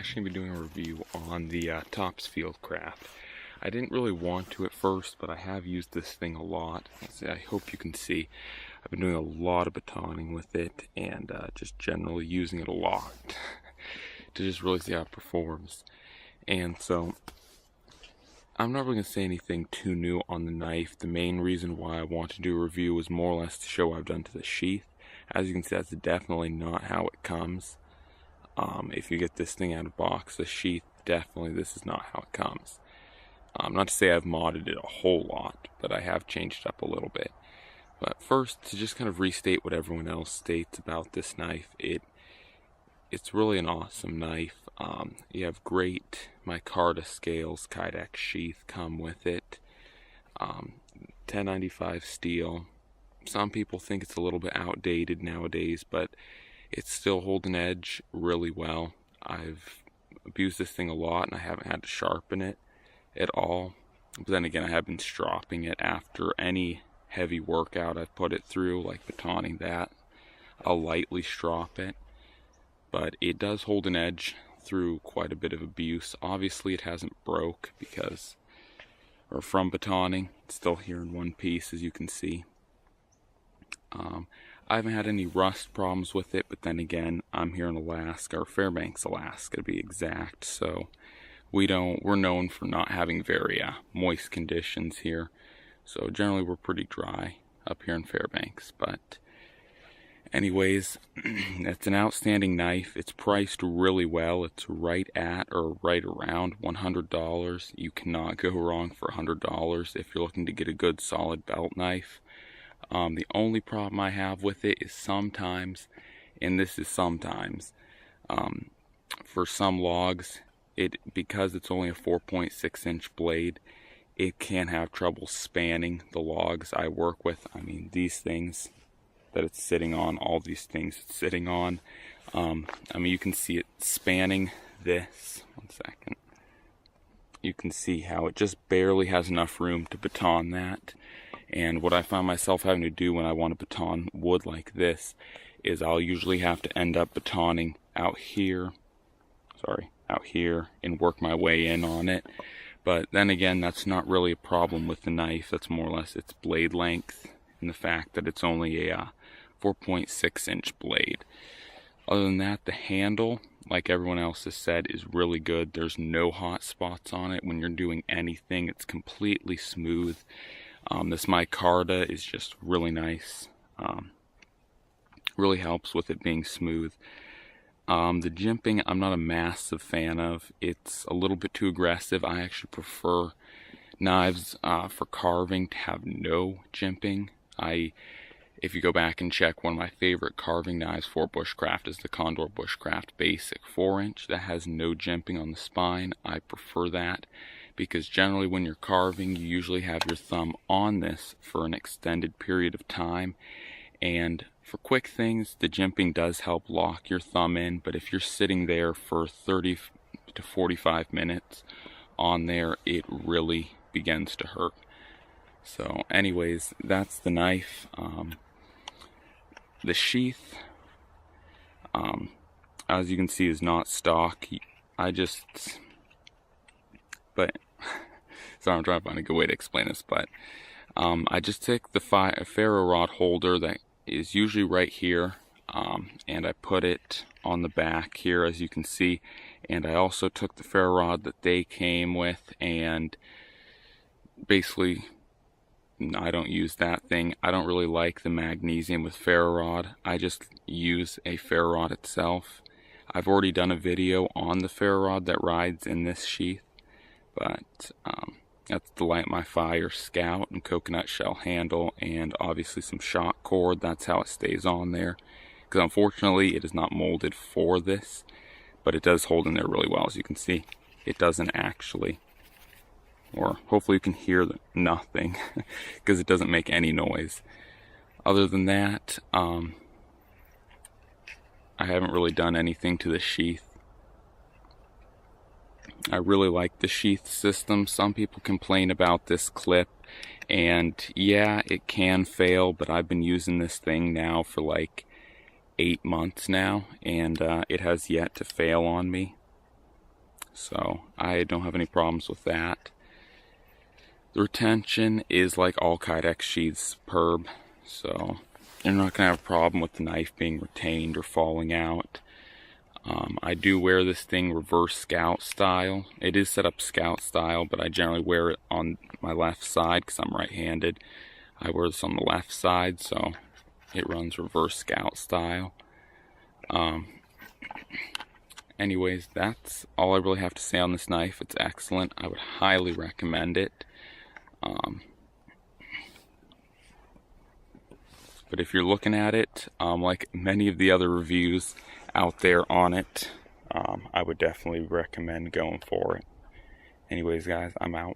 actually going to be doing a review on the Tops Fieldcraft. I didn't really want to at first, but I have used this thing a lot. I hope you can see. I've been doing a lot of batoning with it and just generally using it a lot to just really see how it performs. And so I'm not really going to say anything too new on the knife. The main reason why I want to do a review is more or less to show what I've done to the sheath. As you can see, that's definitely not how it comes. If you get this thing out of box, the sheath, definitely this is not how it comes. Not to say I've modded it a whole lot, but I have changed it up a little bit. But first, to just kind of restate what everyone else states about this knife, it's really an awesome knife. You have great micarta scales, Kydex sheath come with it. 1095 steel. Some people think it's a little bit outdated nowadays, but it's still holding edge really well. I've abused this thing a lot and I haven't had to sharpen it at all. But then again, I have been stropping it after any heavy workout I've put it through, like batoning that. I'll lightly strop it, but it does hold an edge through quite a bit of abuse. Obviously it hasn't broke from batoning. It's still here in one piece, as you can see. I haven't had any rust problems with it, but then again, I'm here in Alaska, or Fairbanks, Alaska to be exact, so we're known for not having very moist conditions here. So generally we're pretty dry up here in Fairbanks, but anyways, it's an outstanding knife. It's priced really well. It's right at or right around $100. You cannot go wrong for $100 if you're looking to get a good solid belt knife. The only problem I have with it is sometimes, and this is sometimes, for some logs, because it's only a 4.6 inch blade, it can have trouble spanning the logs I work with. I mean, these things that it's sitting on, all these things it's sitting on, I mean, you can see it spanning this. One second. You can see how it just barely has enough room to baton that. And what I find myself having to do when I want to baton wood like this is I'll usually have to end up batoning out here, and work my way in on it. But then again, that's not really a problem with the knife. That's more or less its blade length and the fact that it's only a 4.6 inch blade. Other than that, the handle, like everyone else has said, is really good. There's no hot spots on it when you're doing anything. It's completely smooth. This micarta is just really nice. Really helps with it being smooth. The jimping, I'm not a massive fan of. It's a little bit too aggressive. I actually prefer knives for carving to have no jimping. If you go back and check, one of my favorite carving knives for bushcraft is the Condor Bushcraft Basic 4-inch. That has no jimping on the spine. I prefer that, because generally when you're carving, you usually have your thumb on this for an extended period of time, and for quick things, the jimping does help lock your thumb in, but if you're sitting there for 30 to 45 minutes on there, it really begins to hurt. So anyways, that's the knife. The sheath, as you can see, is not stock. Sorry, I'm trying to find a good way to explain this, but I just took the ferro rod holder that is usually right here, and I put it on the back here, as you can see, and I also took the ferro rod that they came with, and basically, I don't use that thing. I don't really like the magnesium with ferro rod. I just use a ferro rod itself. I've already done a video on the ferro rod that rides in this sheath, but that's the Light My Fire Scout and coconut shell handle, and obviously some shock cord. That's how it stays on there, because unfortunately it is not molded for this, but it does hold in there really well. As you can see, it doesn't actually, or hopefully you can hear nothing because it doesn't make any noise. Other than that, I haven't really done anything to the sheath. I really like the sheath system. Some people complain about this clip, and yeah, it can fail, but I've been using this thing now for like 8 months now, and it has yet to fail on me. so I don't have any problems with that. The retention is like all Kydex sheaths, perb, so you're not going to have a problem with the knife being retained or falling out. I do wear this thing reverse scout style. It is set up scout style, but I generally wear it on my left side because I'm right-handed. I wear this on the left side, so it runs reverse scout style. Anyways, that's all I really have to say on this knife. It's excellent. I would highly recommend it. But if you're looking at it, like many of the other reviews out there on it, I would definitely recommend going for it. Anyways, guys, I'm out.